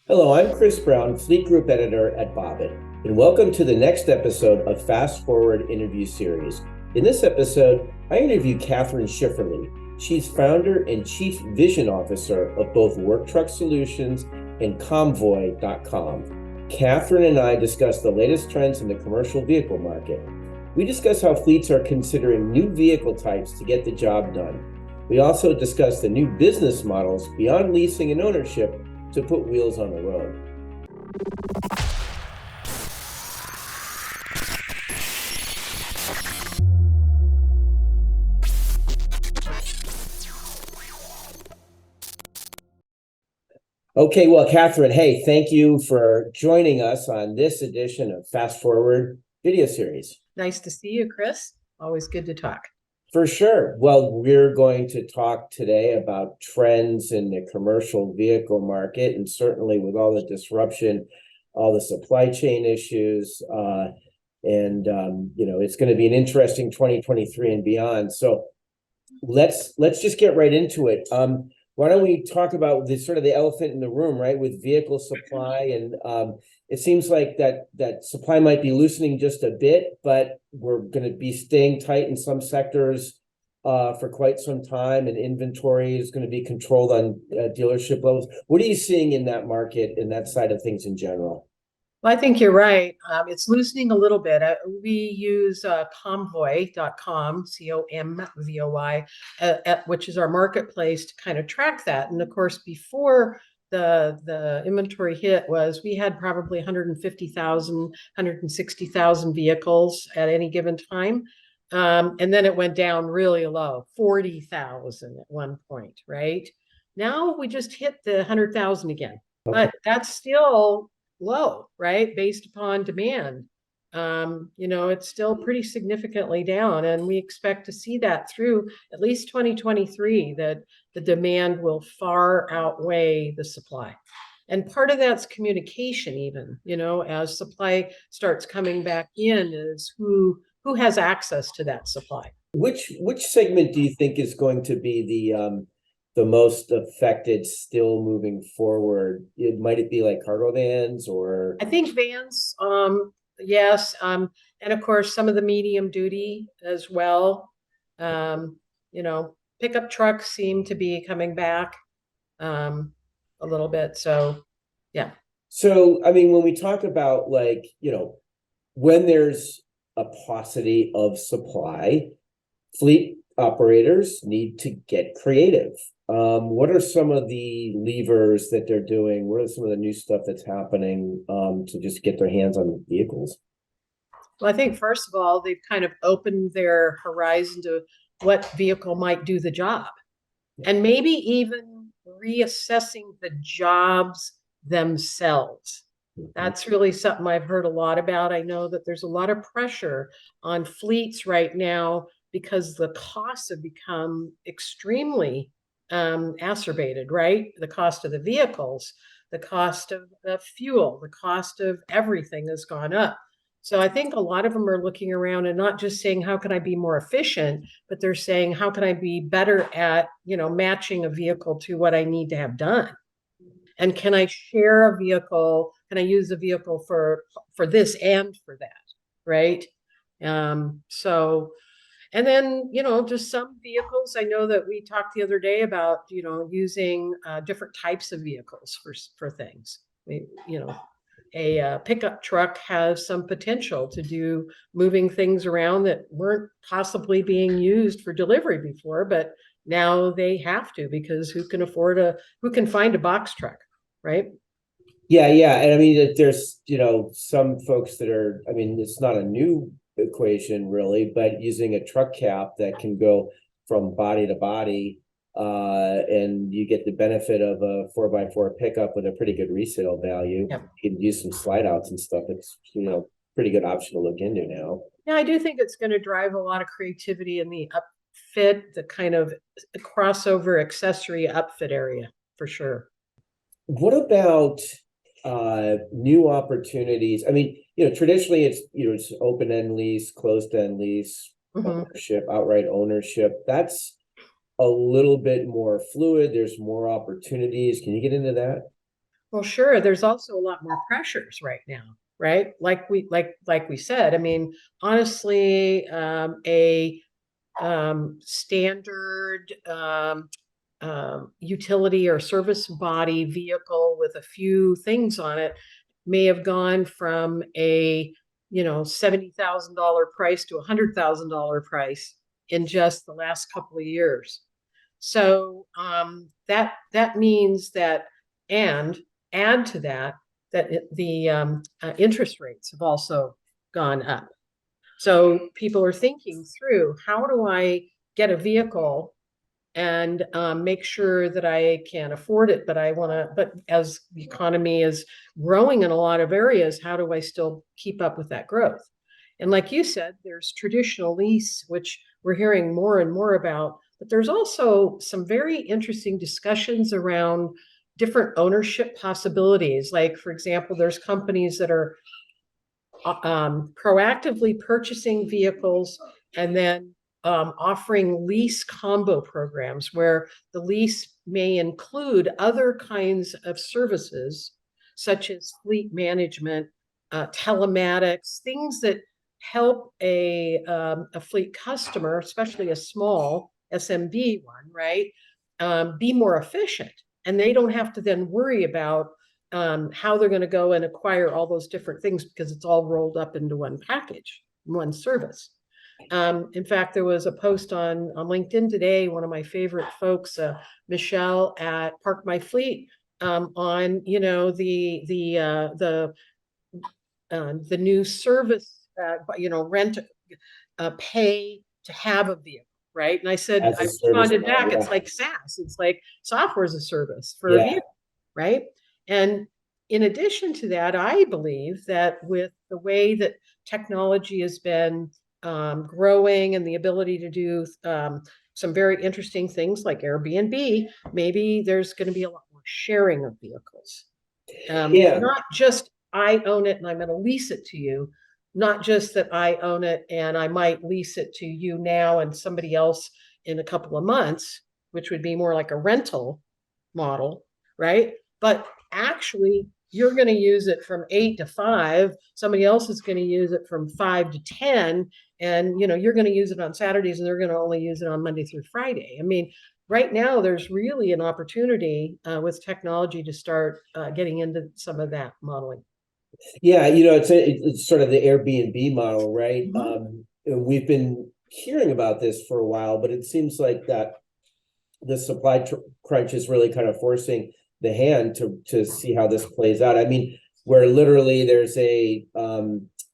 Hello, I'm Chris Brown, Fleet Group Editor at Bobit, and welcome to the next episode of Fast Forward Interview Series. In this episode, I interview Kathryn Schifferle. She's founder and Chief Vision Officer of both Work Truck Solutions and Convoy.com. Kathryn and I discuss the latest trends in the commercial vehicle market. We discuss how fleets are considering new vehicle types to get the job done. We also discuss the new business models beyond leasing and ownership to put wheels on the road. Okay, well, Kathryn, hey, thank you for joining us on this edition of Fast Forward video series. Nice to see you, Chris. Always good to talk. For sure. Well, we're going to talk today about trends in the commercial vehicle market, and certainly with all the disruption, all the supply chain issues, it's going to be an interesting 2023 and beyond. So let's just get right into it. Why don't we talk about the sort of the elephant in the room, right? With vehicle supply, and it seems like that supply might be loosening just a bit, but we're going to be staying tight in some sectors for quite some time, and inventory is going to be controlled on dealership levels. What are you seeing in that market, in that side of things in general? Well, I think you're right. It's loosening a little bit. We use Convoy.com, Comvoy, which is our marketplace to kind of track that. And of course, before the inventory hit we had probably 150,000, 160,000 vehicles at any given time. And then it went down really low, 40,000 at one point, right? Now we just hit the 100,000 again, Okay. but that's still low, right? Based upon demand. It's still pretty significantly down, and we expect to see that through at least 2023, that the demand will far outweigh the supply. And part of that's communication, even, as supply starts coming back in, is who has access to that supply. Which segment do you think is going to be the most affected still moving forward? Might it be like cargo vans or? I think vans, yes. And of course, some of the medium duty as well. Pickup trucks seem to be coming back a little bit. So, yeah. So, I mean, when we talk about when there's a paucity of supply, fleet operators need to get creative. What are some of the levers that they're doing? What are some of the new stuff that's happening to just get their hands on vehicles? Well, I think first of all, they've kind of opened their horizon to what vehicle might do the job, and maybe even reassessing the jobs themselves. That's really something I've heard a lot about. I know that there's a lot of pressure on fleets right now because the costs have become extremely acerbated, right? The cost of the vehicles, the cost of fuel, the cost of everything has gone up. So I think a lot of them are looking around and not just saying, how can I be more efficient, but they're saying, how can I be better at, matching a vehicle to what I need to have done? And can I share a vehicle? Can I use a vehicle for this and for that? Right. And then, just some vehicles. I know that we talked the other day about, using different types of vehicles for things. A pickup truck has some potential to do moving things around that weren't possibly being used for delivery before, but now they have to, because who can find a box truck, right? Yeah. And I mean, there's, some folks that are, I mean, it's not a new equation really, but using a truck cap that can go from body to body, and you get the benefit of a 4x4 pickup with a pretty good resale value. Yep. You can use some slide outs and stuff. It's, pretty good option to look into now. Yeah, I do think it's going to drive a lot of creativity in the upfit, the kind of crossover accessory upfit area for sure. What about new opportunities? I mean, traditionally it's open-end lease, closed-end lease, ownership, outright ownership. That's a little bit more fluid. There's more opportunities. Can you get into that? Well, sure. There's also a lot more pressures right now, right? Like we said. I mean, honestly, a standard utility or service body vehicle with a few things on it may have gone from a $70,000 price to $100,000 price in just the last couple of years. So that means that, and add to that the interest rates have also gone up. So people are thinking through, how do I get a vehicle and make sure that I can afford it, but but as the economy is growing in a lot of areas, how do I still keep up with that growth? And like you said, there's traditional lease, which we're hearing more and more about, but there's also some very interesting discussions around different ownership possibilities. Like, for example, there's companies that are proactively purchasing vehicles and then offering lease combo programs where the lease may include other kinds of services, such as fleet management, telematics, things that help a fleet customer, especially a small SMB one, right, be more efficient. And they don't have to then worry about how they're going to go and acquire all those different things because it's all rolled up into one package, one service. In fact, there was a post on LinkedIn today, one of my favorite folks, Michelle at Park My Fleet, on the new service, rent, pay to have a vehicle, right? And I said, As I a service responded model, back, it's yeah. like SaaS, it's like software as a service for a Yeah. vehicle, right? And in addition to that, I believe that with the way that technology has been growing and the ability to do some very interesting things like Airbnb, maybe there's going to be a lot more sharing of vehicles. Yeah. Not just I own it and I'm going to lease it to you, not just that I own it and I might lease it to you now and somebody else in a couple of months, which would be more like a rental model, right? But actually, you're going to use it from 8 to 5. Somebody else is going to use it from 5 to 10, and you're going to use it on Saturdays, and they're going to only use it on Monday through Friday. I mean, right now there's really an opportunity with technology to start getting into some of that modeling. Yeah, it's sort of the Airbnb model, right? Mhm. We've been hearing about this for a while, but it seems like that the crunch is really kind of forcing the hand to see how this plays out. I mean, where literally there's a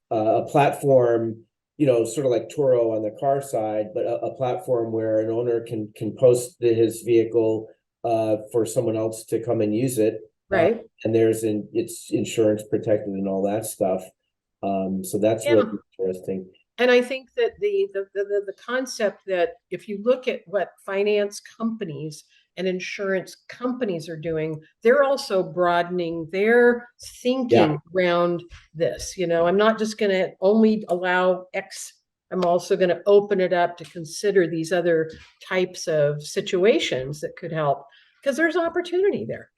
platform, sort of like Turo on the car side, but a platform where an owner can post his vehicle for someone else to come and use it. Right. And it's insurance protected and all that stuff. So that's Yeah. really interesting. And I think that the concept that if you look at what finance companies and insurance companies are doing, they're also broadening their Yeah. thinking around this. I'm not just going to only allow X. I'm also going to open it up to consider these other types of situations that could help because there's opportunity there.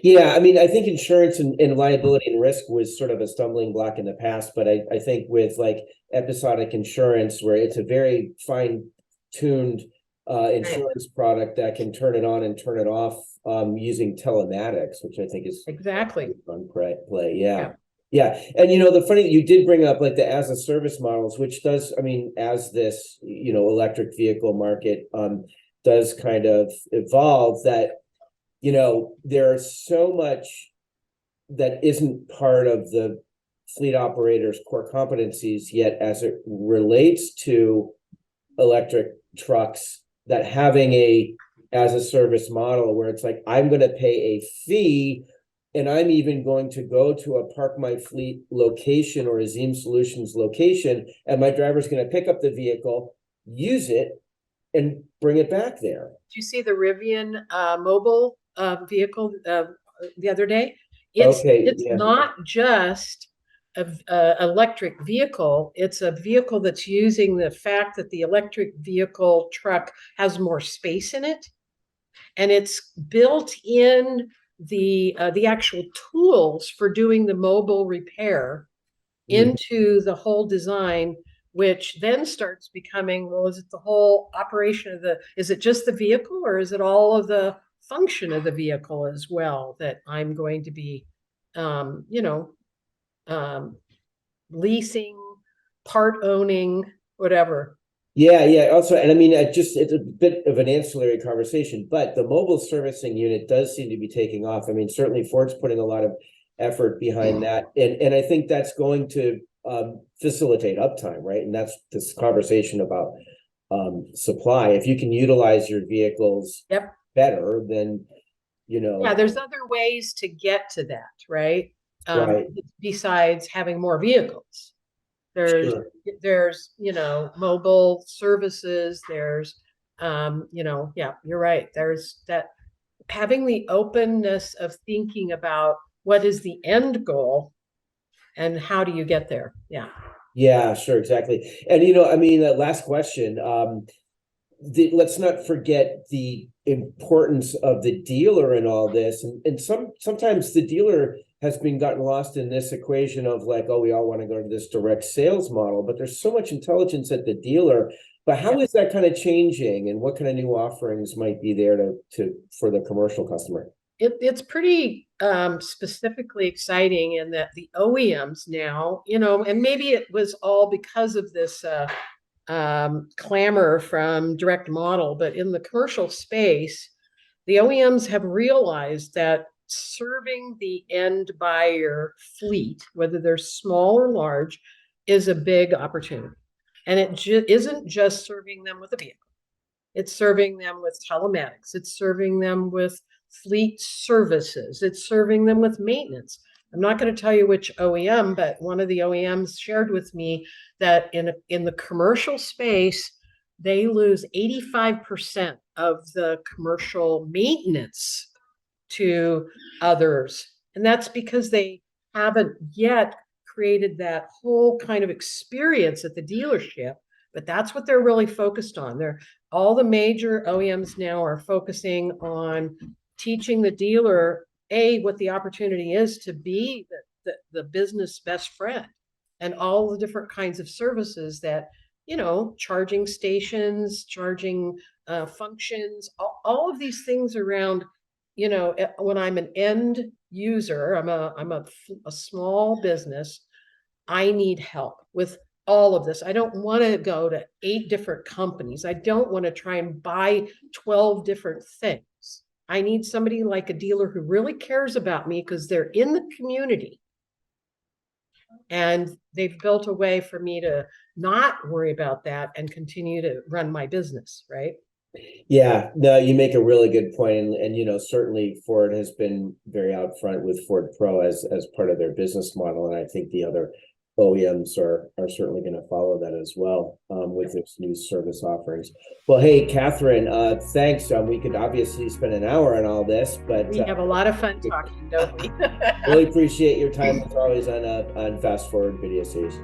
Yeah, I mean, I think insurance and liability and risk was sort of a stumbling block in the past, but I think with like episodic insurance, where it's a very fine-tuned Right. insurance product that can turn it on and turn it off using telematics, which I think is Exactly. a fun play. Yeah. Yeah. Yeah. And the funny you did bring up like the as a service models, which does, I mean, as this, electric vehicle market does kind of evolve, that there's so much that isn't part of the fleet operator's core competencies yet as it relates to electric trucks, that having a as a service model where it's like I'm going to pay a fee, and I'm even going to go to a Park My Fleet location or a Zeem Solutions location, and my driver's going to pick up the vehicle, use it, and bring it back there. Did you see the Rivian mobile vehicle the other day? It's Okay, it's yeah. not just a electric vehicle. It's a vehicle that's using the fact that the electric vehicle truck has more space in it, and it's built in the actual tools for doing the mobile repair into the whole design, which then starts becoming, well, is it the whole operation of is it just the vehicle, or is it all of the function of the vehicle as well that I'm going to be, you know, leasing, part owning, whatever. Yeah. Also, and I mean, it's a bit of an ancillary conversation, but the mobile servicing unit does seem to be taking off. I mean, certainly Ford's putting a lot of effort behind that, and I think that's going to facilitate uptime, right? And that's this conversation about supply. If you can utilize your vehicles Yep. better, then Yeah, there's other ways to get to that, right? Right. Besides having more vehicles. Sure. There's, mobile services, there's, yeah, you're right. There's that, having the openness of thinking about what is the end goal and how do you get there? Yeah. Yeah, sure, exactly. And I mean, last question. Let's not forget the importance of the dealer in all this, and sometimes the dealer has been gotten lost in this equation of like, oh, we all want to go to this direct sales model, but there's so much intelligence at the dealer. But how is that kind of changing, and what kind of new offerings might be there to for the commercial customer? It's pretty specifically exciting in that the OEMs now, and maybe it was all because of this clamor from direct model, but in the commercial space, the OEMs have realized that serving the end buyer fleet, whether they're small or large, is a big opportunity. And it isn't just serving them with a vehicle. It's serving them with telematics. It's serving them with fleet services. It's serving them with maintenance. I'm not going to tell you which OEM, but one of the OEMs shared with me that in the commercial space, they lose 85% of the commercial maintenance to others. And that's because they haven't yet created that whole kind of experience at the dealership, but that's what they're really focused on. All the major OEMs now are focusing on teaching the dealer, what the opportunity is to be the business best friend, and all the different kinds of services that, charging stations, charging functions, all of these things around, when I'm an end user, I'm a small business, I need help with all of this. I don't want to go to 8 different companies. I don't want to try and buy 12 different things. I need somebody like a dealer who really cares about me because they're in the community. And they've built a way for me to not worry about that and continue to run my business, right? Yeah, no, you make a really good point, and certainly Ford has been very out front with Ford Pro as part of their business model, and I think the other OEMs are certainly going to follow that as well with its new service offerings. Well, hey, Kathryn, thanks. We could obviously spend an hour on all this, but we have a lot of fun talking, don't we? really appreciate your time as always on Fast Forward Video Series.